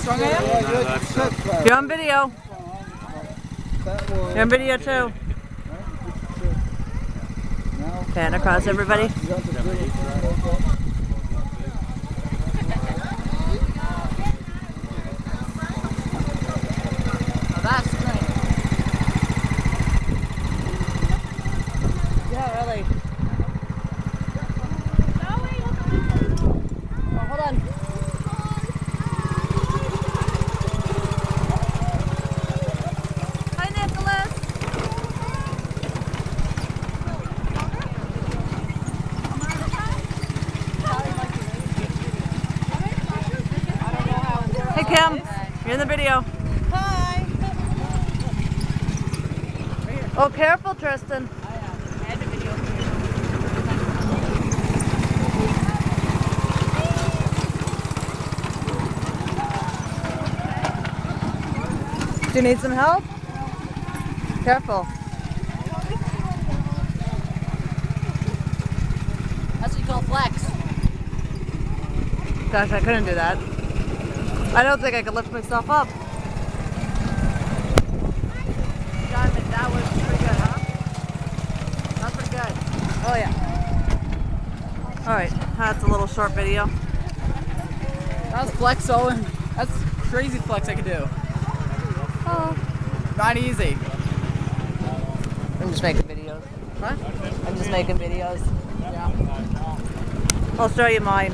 strong I am? You're on video. You're on video too. Pan across everybody. Oh, that's great. Yeah, really. Oh, hold on. Hi, Nicholas. Hey, Kim. You're in the video. Hi. Oh, careful, Tristan. Do you need some help? Careful. That's what you call flex. Gosh, I couldn't do that. I don't think I could lift myself up. Diamond, that was pretty good, huh? That's pretty good. Oh yeah. Alright, that's a little short video. That was flex, Owen. That's crazy flex I could do. Oh. Not easy. I'm just making videos. Huh? I'm just making videos. Yeah. I'll show you mine.